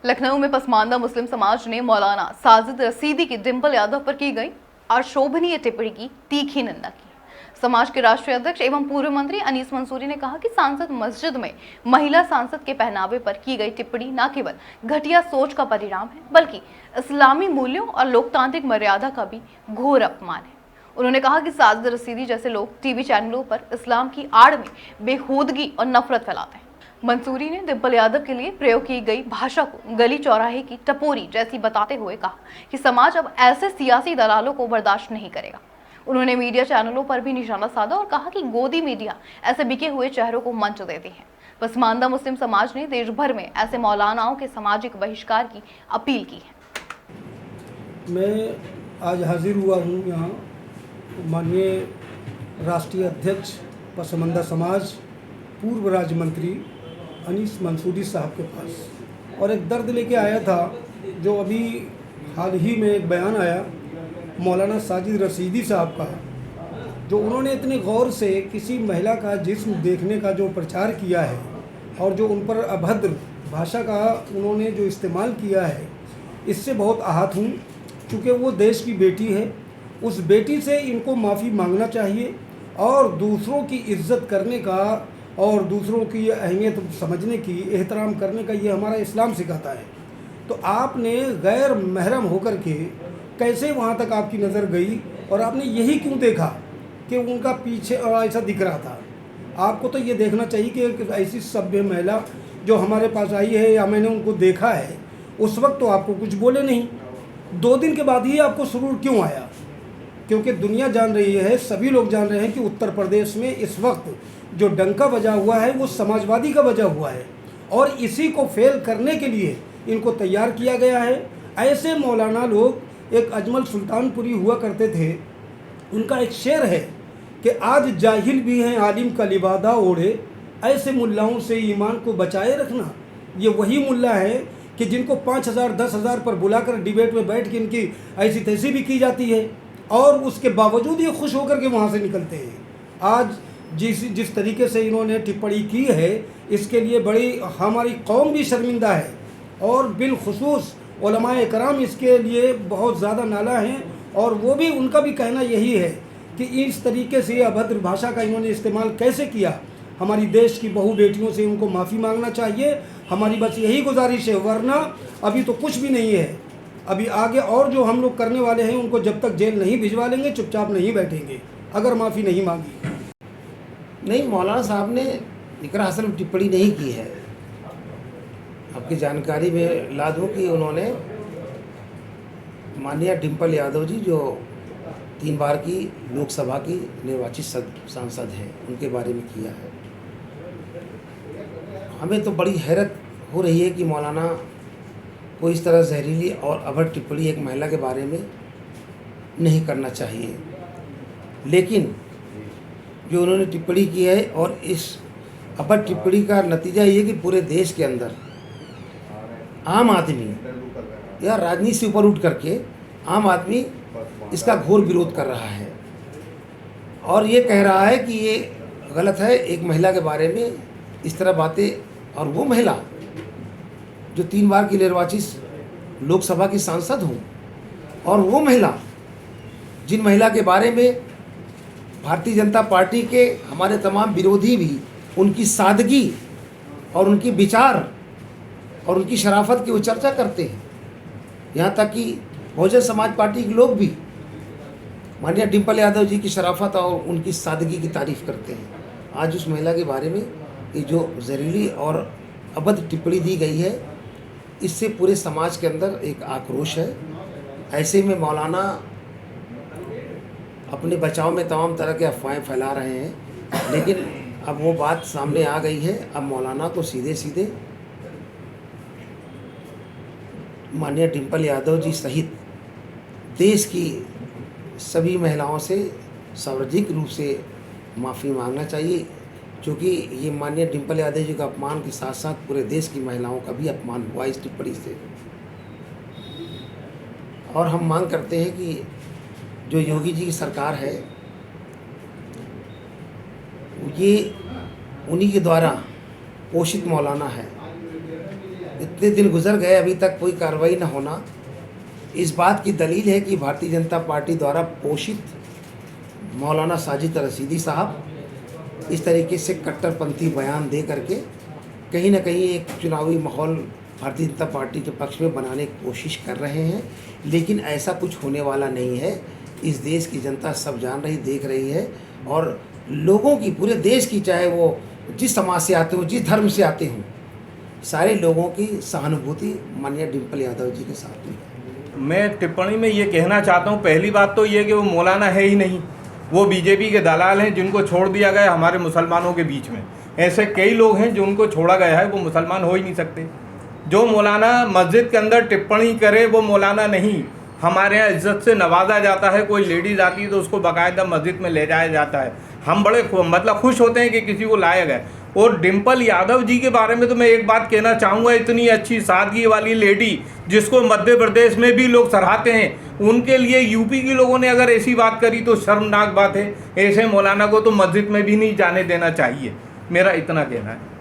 लखनऊ में पसमानदा मुस्लिम समाज ने मौलाना साजिद रशीदी की डिंपल यादव पर की गई अशोभनीय टिप्पणी की तीखी निंदा की। समाज के राष्ट्रीय अध्यक्ष एवं पूर्व मंत्री अनीस मंसूरी ने कहा कि सांसद मस्जिद में महिला सांसद के पहनावे पर की गई टिप्पणी न केवल घटिया सोच का परिणाम है, बल्कि इस्लामी मूल्यों और लोकतांत्रिक मर्यादा का भी घोर अपमान है। उन्होंने कहा कि साजिद रशीदी जैसे लोग टीवी चैनलों पर इस्लाम की आड़ में बेहूदगी और नफरत फैलाते हैं। मंसूरी ने डिंपल यादव के लिए प्रयोग की गई भाषा को गली चौराहे की टपोरी जैसी बताते हुए कहा कि समाज अब ऐसे सियासी दलालों को बर्दाश्त नहीं करेगा। उन्होंने मीडिया चैनलों पर भी निशाना साधा और कहा कि गोदी मीडिया ऐसे बिके हुए चेहरों को मंच देती है। पसमानदा मुस्लिम समाज ने देश भर में ऐसे मौलानाओं के सामाजिक बहिष्कार की अपील की है। मैं आज हाजिर हुआ हूँ यहाँ माननीय राष्ट्रीय अध्यक्ष पसमानदा समाज पूर्व राज्य मंत्री अनीस मंसूरी साहब के पास, और एक दर्द लेके आया था जो अभी हाल ही में एक बयान आया मौलाना साजिद रशीदी साहब का, जो उन्होंने इतने गौर से किसी महिला का जिस्म देखने का जो प्रचार किया है और जो उन पर अभद्र भाषा का उन्होंने जो इस्तेमाल किया है, इससे बहुत आहत हूँ। चूँकि वो देश की बेटी है, उस बेटी से इनको माफ़ी मांगना चाहिए और दूसरों की इज्जत करने का और दूसरों की अहमियत समझने की, एहतराम करने का ये हमारा इस्लाम सिखाता है। तो आपने गैर महरम होकर के कैसे वहाँ तक आपकी नज़र गई और आपने यही क्यों देखा कि उनका पीछे ऐसा दिख रहा था? आपको तो ये देखना चाहिए कि एक ऐसी सभ्य महिला जो हमारे पास आई है या मैंने उनको देखा है, उस वक्त तो आपको कुछ बोले नहीं। 2 दिन के बाद ही आपको सुरूर क्यों आया? क्योंकि दुनिया जान रही है, सभी लोग जान रहे हैं कि उत्तर प्रदेश में इस वक्त जो डंका बजा हुआ है वो समाजवादी का बजा हुआ है और इसी को फेल करने के लिए इनको तैयार किया गया है। ऐसे मौलाना लोग, एक अजमल सुल्तानपुरी हुआ करते थे, उनका एक शेर है कि आज जाहिल भी हैं आलिम का लिबादा ओढ़े, ऐसे मुल्लाओं से ईमान को बचाए रखना। ये वही मुल्ला है कि जिनको 5,000 10,000 पर बुलाकर डिबेट में बैठ के इनकी ऐसी तैसी भी की जाती है और उसके बावजूद ये खुश होकर के वहाँ से निकलते हैं। आज जिस तरीके से इन्होंने टिप्पणी की है, इसके लिए बड़ी हमारी कौम भी शर्मिंदा है और बिलखुसूस उलमाए कराम इसके लिए बहुत ज़्यादा नाला हैं, और वो भी, उनका भी कहना यही है कि इस तरीके से अभद्र भाषा का इन्होंने इस्तेमाल कैसे किया। हमारी देश की बहू बेटियों से उनको माफ़ी मांगना चाहिए। हमारी बस यही गुजारिश है, वरना अभी तो कुछ भी नहीं है। अभी आगे और जो हम लोग करने वाले हैं, उनको जब तक जेल नहीं भिजवा लेंगे चुपचाप नहीं बैठेंगे अगर माफ़ी नहीं मांगी। नहीं, मौलाना साहब ने इकरा हासिल में टिप्पणी नहीं की है। आपकी जानकारी में ला दूँ कि उन्होंने माननीय डिंपल यादव जी, जो 3 बार की लोकसभा की निर्वाचित सांसद हैं, उनके बारे में किया है। हमें तो बड़ी हैरत हो रही है कि मौलाना को इस तरह जहरीली और अभद्र टिप्पणी एक महिला के बारे में नहीं करना चाहिए, लेकिन जो उन्होंने टिप्पणी की है, और इस अभद्र टिप्पणी का नतीजा ये कि पूरे देश के अंदर आम आदमी या राजनीति से ऊपर उठ करके आम आदमी इसका घोर विरोध कर रहा है और ये कह रहा है कि ये गलत है एक महिला के बारे में इस तरह बातें। और वो महिला जो 3 बार की निर्वाचित लोकसभा की सांसद हूँ, और वो महिला जिन महिला के बारे में भारतीय जनता पार्टी के हमारे तमाम विरोधी भी उनकी सादगी और उनकी विचार और उनकी शराफत की वो चर्चा करते हैं। यहाँ तक कि बहुजन समाज पार्टी के लोग भी माननीय डिंपल यादव जी की शराफत और उनकी सादगी की तारीफ़ करते हैं। आज उस महिला के बारे में ये जो जहरीली और अभद्र टिप्पणी दी गई है, इससे पूरे समाज के अंदर एक आक्रोश है। ऐसे में मौलाना अपने बचाव में तमाम तरह के अफवाहें फैला रहे हैं, लेकिन अब वो बात सामने आ गई है। अब मौलाना को सीधे सीधे माननीय डिंपल यादव जी सहित देश की सभी महिलाओं से सार्वजनिक रूप से माफ़ी मांगना चाहिए, क्योंकि ये माननीय डिंपल यादव जी का अपमान के साथ साथ पूरे देश की महिलाओं का भी अपमान हुआ इस टिप्पणी से। और हम मांग करते हैं कि जो योगी जी की सरकार है, ये उन्हीं के द्वारा पोषित मौलाना है। इतने दिन गुजर गए, अभी तक कोई कार्रवाई न होना इस बात की दलील है कि भारतीय जनता पार्टी द्वारा पोषित मौलाना साजिद रशीदी साहब इस तरीके से कट्टरपंथी बयान दे करके कहीं ना कहीं एक चुनावी माहौल भारतीय जनता पार्टी के पक्ष में बनाने की कोशिश कर रहे हैं। लेकिन ऐसा कुछ होने वाला नहीं है। इस देश की जनता सब जान रही, देख रही है, और लोगों की, पूरे देश की, चाहे वो जिस समाज से आते हो, जिस धर्म से आते हों, सारे लोगों की सहानुभूति माननीय डिम्पल यादव जी के साथ में है। मैं टिप्पणी में ये कहना चाहता हूँ, पहली बात तो ये कि वो मौलाना है ही नहीं, वो बीजेपी के दलाल हैं जिनको छोड़ दिया गया हमारे मुसलमानों के बीच में। ऐसे कई लोग हैं जो उनको छोड़ा गया है, वो मुसलमान हो ही नहीं सकते। जो मौलाना मस्जिद के अंदर टिप्पणी करे वो मौलाना नहीं। हमारे यहाँ इज्जत से नवाजा जाता है, कोई लेडीज़ आती है तो उसको बाकायदा मस्जिद में ले जाया जाता है। हम बड़े मतलब खुश होते हैं कि किसी को लाया गया। और डिम्पल यादव जी के बारे में तो मैं एक बात कहना चाहूँगा, इतनी अच्छी सादगी वाली लेडी जिसको मध्य प्रदेश में भी लोग सराहते हैं, उनके लिए यूपी के लोगों ने अगर ऐसी बात करी तो शर्मनाक बात है। ऐसे मौलाना को तो मस्जिद में भी नहीं जाने देना चाहिए, मेरा इतना कहना है।